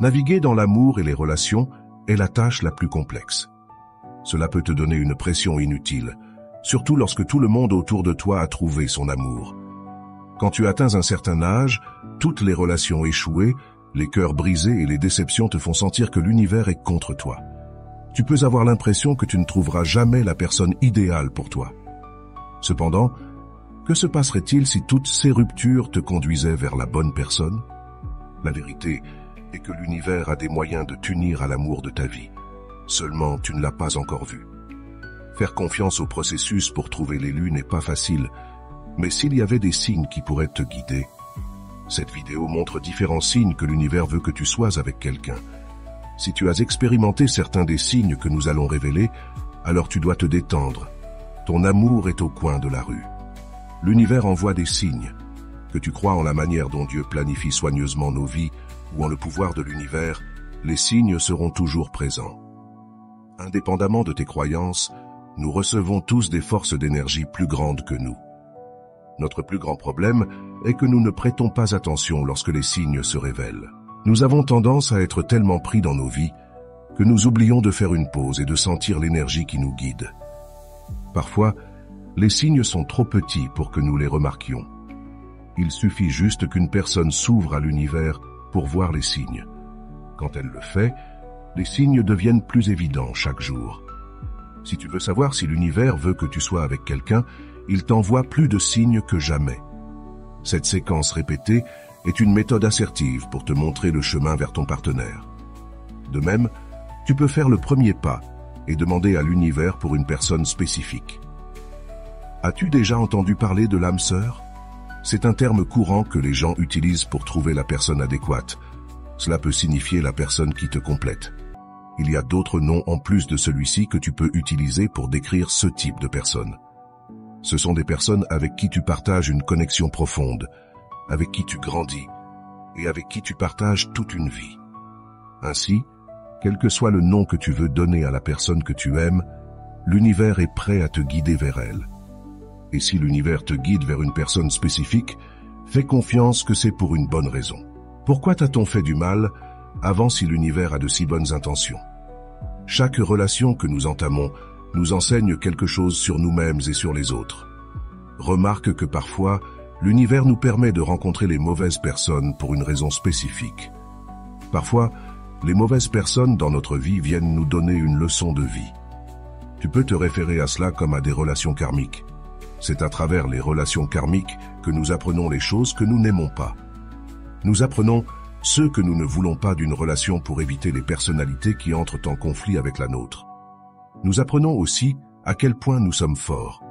Naviguer dans l'amour et les relations est la tâche la plus complexe. Cela peut te donner une pression inutile, surtout lorsque tout le monde autour de toi a trouvé son amour. Quand tu atteins un certain âge, toutes les relations échouées, les cœurs brisés et les déceptions te font sentir que l'univers est contre toi. Tu peux avoir l'impression que tu ne trouveras jamais la personne idéale pour toi. Cependant, que se passerait-il si toutes ces ruptures te conduisaient vers la bonne personne? La vérité est que l'univers a des moyens de t'unir à l'amour de ta vie. Seulement, tu ne l'as pas encore vu. Faire confiance au processus pour trouver l'élu n'est pas facile, mais s'il y avait des signes qui pourraient te guider, cette vidéo montre différents signes que l'univers veut que tu sois avec quelqu'un. Si tu as expérimenté certains des signes que nous allons révéler, alors tu dois te détendre. Ton amour est au coin de la rue. L'univers envoie des signes. Que tu crois en la manière dont Dieu planifie soigneusement nos vies ou en le pouvoir de l'univers, les signes seront toujours présents. Indépendamment de tes croyances, nous recevons tous des forces d'énergie plus grandes que nous. Notre plus grand problème est que nous ne prêtons pas attention lorsque les signes se révèlent. Nous avons tendance à être tellement pris dans nos vies que nous oublions de faire une pause et de sentir l'énergie qui nous guide. Parfois, les signes sont trop petits pour que nous les remarquions. Il suffit juste qu'une personne s'ouvre à l'univers pour voir les signes. Quand elle le fait, les signes deviennent plus évidents chaque jour. Si tu veux savoir si l'univers veut que tu sois avec quelqu'un, il t'envoie plus de signes que jamais. Cette séquence répétée est une méthode assertive pour te montrer le chemin vers ton partenaire. De même, tu peux faire le premier pas et demander à l'univers pour une personne spécifique. As-tu déjà entendu parler de l'âme sœur? C'est un terme courant que les gens utilisent pour trouver la personne adéquate. Cela peut signifier la personne qui te complète. Il y a d'autres noms en plus de celui-ci que tu peux utiliser pour décrire ce type de personne. Ce sont des personnes avec qui tu partages une connexion profonde, avec qui tu grandis et avec qui tu partages toute une vie. Ainsi, quel que soit le nom que tu veux donner à la personne que tu aimes, l'univers est prêt à te guider vers elle. Et si l'univers te guide vers une personne spécifique, fais confiance que c'est pour une bonne raison. Pourquoi t'a-t-on fait du mal avant si l'univers a de si bonnes intentions? Chaque relation que nous entamons nous enseigne quelque chose sur nous-mêmes et sur les autres. Remarque que parfois, l'univers nous permet de rencontrer les mauvaises personnes pour une raison spécifique. Parfois, les mauvaises personnes dans notre vie viennent nous donner une leçon de vie. Tu peux te référer à cela comme à des relations karmiques. C'est à travers les relations karmiques que nous apprenons les choses que nous n'aimons pas. Nous apprenons ce que nous ne voulons pas d'une relation pour éviter les personnalités qui entrent en conflit avec la nôtre. Nous apprenons aussi à quel point nous sommes forts.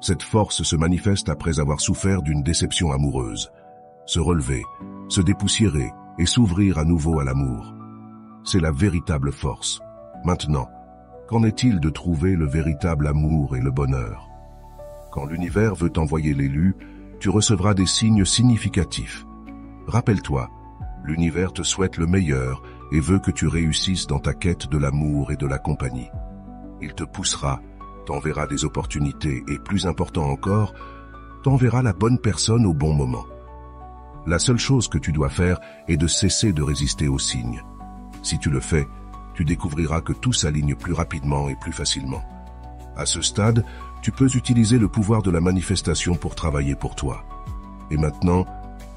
Cette force se manifeste après avoir souffert d'une déception amoureuse. Se relever, se dépoussiérer et s'ouvrir à nouveau à l'amour. C'est la véritable force. Maintenant, qu'en est-il de trouver le véritable amour et le bonheur? Quand l'univers veut t'envoyer l'élu, tu recevras des signes significatifs. Rappelle-toi, l'univers te souhaite le meilleur et veut que tu réussisses dans ta quête de l'amour et de la compagnie. Il te poussera, t'enverra des opportunités et, plus important encore, t'enverra la bonne personne au bon moment. La seule chose que tu dois faire est de cesser de résister aux signes. Si tu le fais, tu découvriras que tout s'aligne plus rapidement et plus facilement. À ce stade, tu peux utiliser le pouvoir de la manifestation pour travailler pour toi. Et maintenant,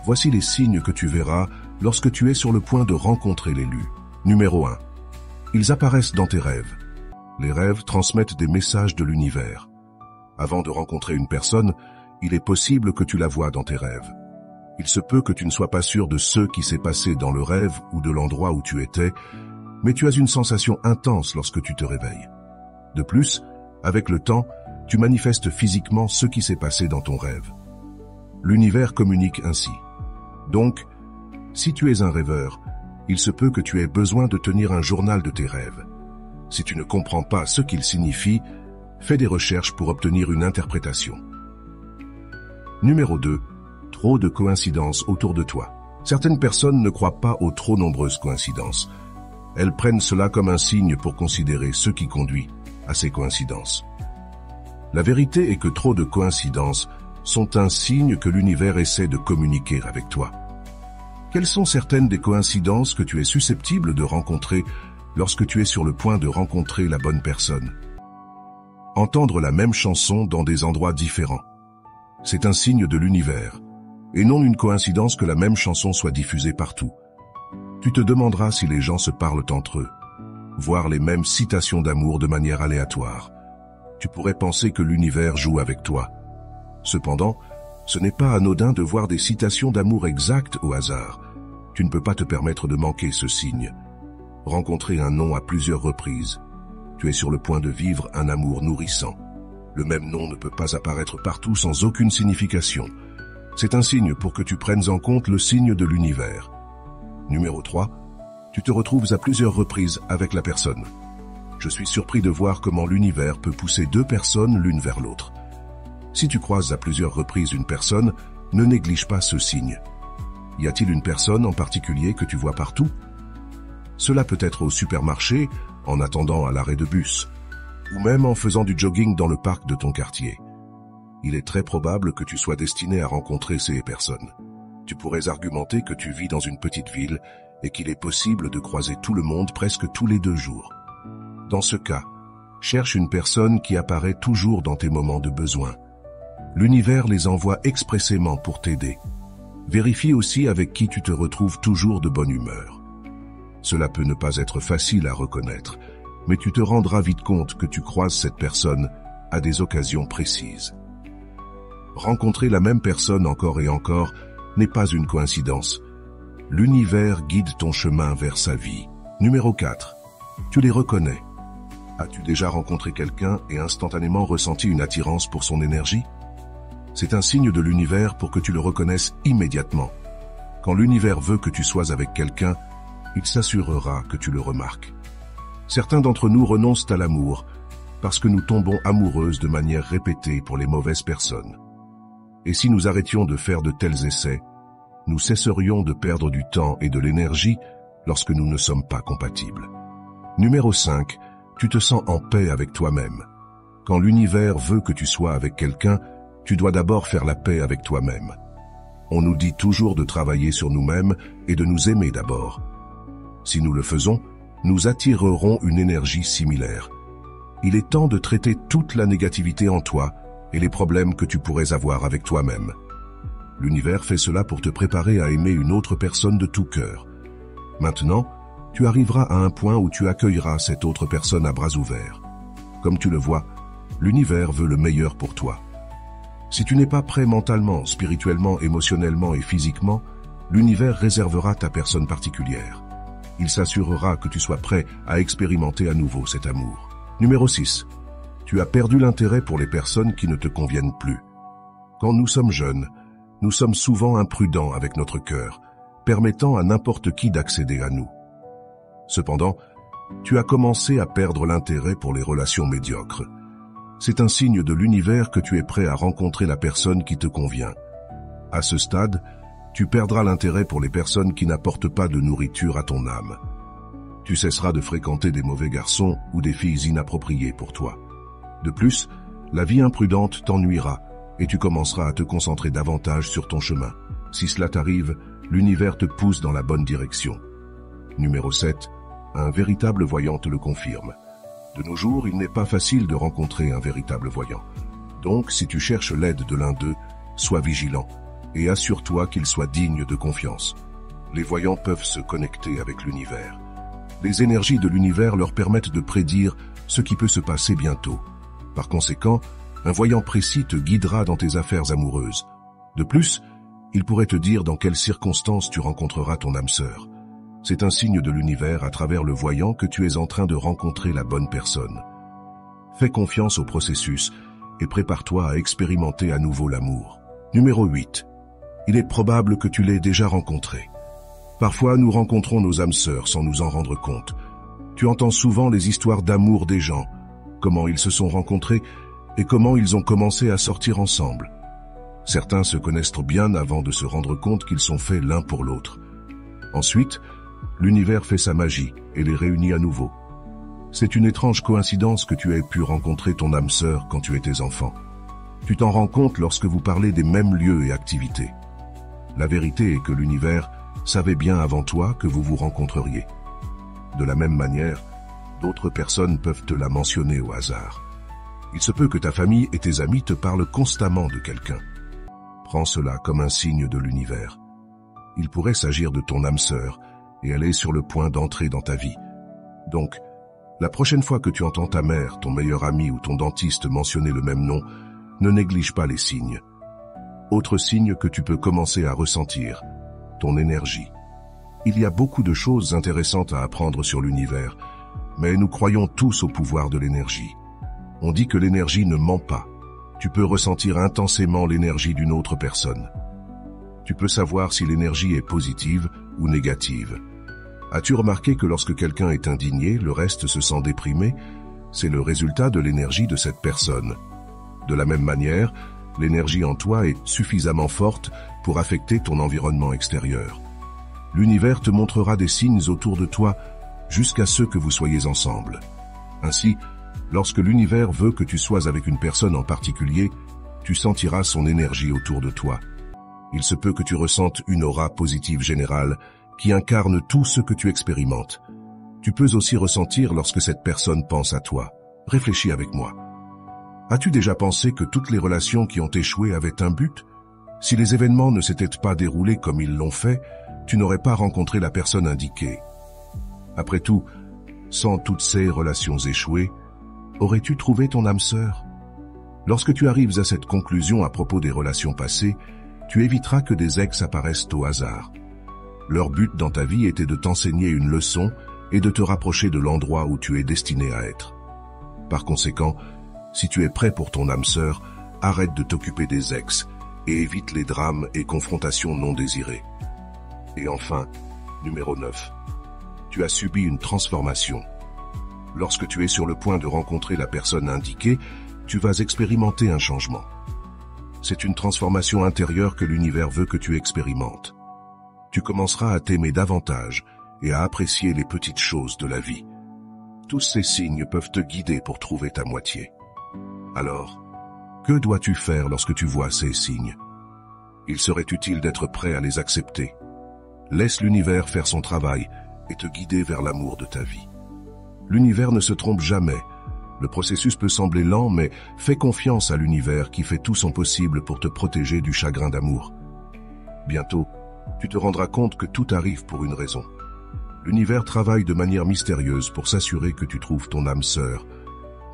voici les signes que tu verras lorsque tu es sur le point de rencontrer l'élu. Numéro 1. Ils apparaissent dans tes rêves. Les rêves transmettent des messages de l'univers. Avant de rencontrer une personne, il est possible que tu la vois dans tes rêves. Il se peut que tu ne sois pas sûr de ce qui s'est passé dans le rêve ou de l'endroit où tu étais, mais tu as une sensation intense lorsque tu te réveilles. De plus, avec le temps, tu manifestes physiquement ce qui s'est passé dans ton rêve. L'univers communique ainsi. Donc, si tu es un rêveur, il se peut que tu aies besoin de tenir un journal de tes rêves. Si tu ne comprends pas ce qu'il signifie, fais des recherches pour obtenir une interprétation. Numéro 2. Trop de coïncidences autour de toi. Certaines personnes ne croient pas aux trop nombreuses coïncidences. Elles prennent cela comme un signe pour considérer ce qui conduit à ces coïncidences. La vérité est que trop de coïncidences sont un signe que l'univers essaie de communiquer avec toi. Quelles sont certaines des coïncidences que tu es susceptible de rencontrer lorsque tu es sur le point de rencontrer la bonne personne? Entendre la même chanson dans des endroits différents. C'est un signe de l'univers, et non une coïncidence que la même chanson soit diffusée partout. Tu te demanderas si les gens se parlent entre eux, voir les mêmes citations d'amour de manière aléatoire. Tu pourrais penser que l'univers joue avec toi. Cependant, ce n'est pas anodin de voir des citations d'amour exactes au hasard. Tu ne peux pas te permettre de manquer ce signe. Rencontrer un nom à plusieurs reprises. Tu es sur le point de vivre un amour nourrissant. Le même nom ne peut pas apparaître partout sans aucune signification. C'est un signe pour que tu prennes en compte le signe de l'univers. Numéro 3. Tu te retrouves à plusieurs reprises avec la personne. Je suis surpris de voir comment l'univers peut pousser deux personnes l'une vers l'autre. Si tu croises à plusieurs reprises une personne, ne néglige pas ce signe. Y a-t-il une personne en particulier que tu vois partout? Cela peut être au supermarché, en attendant à l'arrêt de bus, ou même en faisant du jogging dans le parc de ton quartier. Il est très probable que tu sois destiné à rencontrer ces personnes. Tu pourrais argumenter que tu vis dans une petite ville et qu'il est possible de croiser tout le monde presque tous les 2 jours. Dans ce cas, cherche une personne qui apparaît toujours dans tes moments de besoin. L'univers les envoie expressément pour t'aider. Vérifie aussi avec qui tu te retrouves toujours de bonne humeur. Cela peut ne pas être facile à reconnaître, mais tu te rendras vite compte que tu croises cette personne à des occasions précises. Rencontrer la même personne encore et encore n'est pas une coïncidence. L'univers guide ton chemin vers sa vie. Numéro 4. Tu les reconnais. As-tu déjà rencontré quelqu'un et instantanément ressenti une attirance pour son énergie? C'est un signe de l'univers pour que tu le reconnaisses immédiatement. Quand l'univers veut que tu sois avec quelqu'un, il s'assurera que tu le remarques. Certains d'entre nous renoncent à l'amour parce que nous tombons amoureuses de manière répétée pour les mauvaises personnes. Et si nous arrêtions de faire de tels essais, nous cesserions de perdre du temps et de l'énergie lorsque nous ne sommes pas compatibles. Numéro 5. Tu te sens en paix avec toi-même. Quand l'univers veut que tu sois avec quelqu'un, tu dois d'abord faire la paix avec toi-même. On nous dit toujours de travailler sur nous-mêmes et de nous aimer d'abord. Si nous le faisons, nous attirerons une énergie similaire. Il est temps de traiter toute la négativité en toi et les problèmes que tu pourrais avoir avec toi-même. L'univers fait cela pour te préparer à aimer une autre personne de tout cœur. Maintenant, tu arriveras à un point où tu accueilleras cette autre personne à bras ouverts. Comme tu le vois, l'univers veut le meilleur pour toi. Si tu n'es pas prêt mentalement, spirituellement, émotionnellement et physiquement, l'univers réservera ta personne particulière. Il s'assurera que tu sois prêt à expérimenter à nouveau cet amour. Numéro 6. Tu as perdu l'intérêt pour les personnes qui ne te conviennent plus. Quand nous sommes jeunes, nous sommes souvent imprudents avec notre cœur, permettant à n'importe qui d'accéder à nous. Cependant, tu as commencé à perdre l'intérêt pour les relations médiocres. C'est un signe de l'univers que tu es prêt à rencontrer la personne qui te convient. À ce stade, tu perdras l'intérêt pour les personnes qui n'apportent pas de nourriture à ton âme. Tu cesseras de fréquenter des mauvais garçons ou des filles inappropriées pour toi. De plus, la vie imprudente t'ennuiera et tu commenceras à te concentrer davantage sur ton chemin. Si cela t'arrive, l'univers te pousse dans la bonne direction. Numéro 7. Un véritable voyant te le confirme. De nos jours, il n'est pas facile de rencontrer un véritable voyant. Donc, si tu cherches l'aide de l'un d'eux, sois vigilant et assure-toi qu'il soit digne de confiance. Les voyants peuvent se connecter avec l'univers. Les énergies de l'univers leur permettent de prédire ce qui peut se passer bientôt. Par conséquent, un voyant précis te guidera dans tes affaires amoureuses. De plus, il pourrait te dire dans quelles circonstances tu rencontreras ton âme sœur. C'est un signe de l'univers à travers le voyant que tu es en train de rencontrer la bonne personne. Fais confiance au processus et prépare-toi à expérimenter à nouveau l'amour. Numéro 8. Il est probable que tu l'aies déjà rencontré. Parfois, nous rencontrons nos âmes sœurs sans nous en rendre compte. Tu entends souvent les histoires d'amour des gens, comment ils se sont rencontrés et comment ils ont commencé à sortir ensemble. Certains se connaissent bien avant de se rendre compte qu'ils sont faits l'un pour l'autre. Ensuite, l'univers fait sa magie et les réunit à nouveau. C'est une étrange coïncidence que tu aies pu rencontrer ton âme sœur quand tu étais enfant. Tu t'en rends compte lorsque vous parlez des mêmes lieux et activités. La vérité est que l'univers savait bien avant toi que vous vous rencontreriez. De la même manière, d'autres personnes peuvent te la mentionner au hasard. Il se peut que ta famille et tes amis te parlent constamment de quelqu'un. Prends cela comme un signe de l'univers. Il pourrait s'agir de ton âme sœur, et elle est sur le point d'entrer dans ta vie. Donc, la prochaine fois que tu entends ta mère, ton meilleur ami ou ton dentiste mentionner le même nom, ne néglige pas les signes. Autre signe que tu peux commencer à ressentir, ton énergie. Il y a beaucoup de choses intéressantes à apprendre sur l'univers, mais nous croyons tous au pouvoir de l'énergie. On dit que l'énergie ne ment pas. Tu peux ressentir intensément l'énergie d'une autre personne. Tu peux savoir si l'énergie est positive ou négative. As-tu remarqué que lorsque quelqu'un est indigné, le reste se sent déprimé? C'est le résultat de l'énergie de cette personne. De la même manière, l'énergie en toi est suffisamment forte pour affecter ton environnement extérieur. L'univers te montrera des signes autour de toi jusqu'à ce que vous soyez ensemble. Ainsi, lorsque l'univers veut que tu sois avec une personne en particulier, tu sentiras son énergie autour de toi. Il se peut que tu ressentes une aura positive générale qui incarne tout ce que tu expérimentes. Tu peux aussi ressentir lorsque cette personne pense à toi. Réfléchis avec moi. As-tu déjà pensé que toutes les relations qui ont échoué avaient un but? Si les événements ne s'étaient pas déroulés comme ils l'ont fait, tu n'aurais pas rencontré la personne indiquée. Après tout, sans toutes ces relations échouées, aurais-tu trouvé ton âme sœur? Lorsque tu arrives à cette conclusion à propos des relations passées, tu éviteras que des ex apparaissent au hasard. Leur but dans ta vie était de t'enseigner une leçon et de te rapprocher de l'endroit où tu es destiné à être. Par conséquent, si tu es prêt pour ton âme sœur, arrête de t'occuper des ex et évite les drames et confrontations non désirées. Et enfin, numéro 9. Tu as subi une transformation. Lorsque tu es sur le point de rencontrer la personne indiquée, tu vas expérimenter un changement. C'est une transformation intérieure que l'univers veut que tu expérimentes. Tu commenceras à t'aimer davantage et à apprécier les petites choses de la vie. Tous ces signes peuvent te guider pour trouver ta moitié. Alors, que dois-tu faire lorsque tu vois ces signes? Il serait utile d'être prêt à les accepter. Laisse l'univers faire son travail et te guider vers l'amour de ta vie. L'univers ne se trompe jamais. Le processus peut sembler lent, mais fais confiance à l'univers qui fait tout son possible pour te protéger du chagrin d'amour. Bientôt, tu te rendras compte que tout arrive pour une raison. L'univers travaille de manière mystérieuse pour s'assurer que tu trouves ton âme sœur.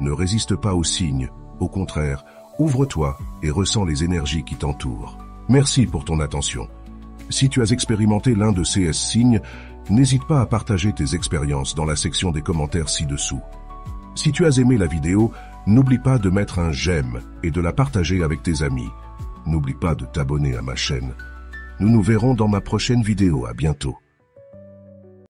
Ne résiste pas aux signes, au contraire, ouvre-toi et ressens les énergies qui t'entourent. Merci pour ton attention. Si tu as expérimenté l'un de ces signes, n'hésite pas à partager tes expériences dans la section des commentaires ci-dessous. Si tu as aimé la vidéo, n'oublie pas de mettre un j'aime et de la partager avec tes amis. N'oublie pas de t'abonner à ma chaîne. Nous nous verrons dans ma prochaine vidéo. À bientôt.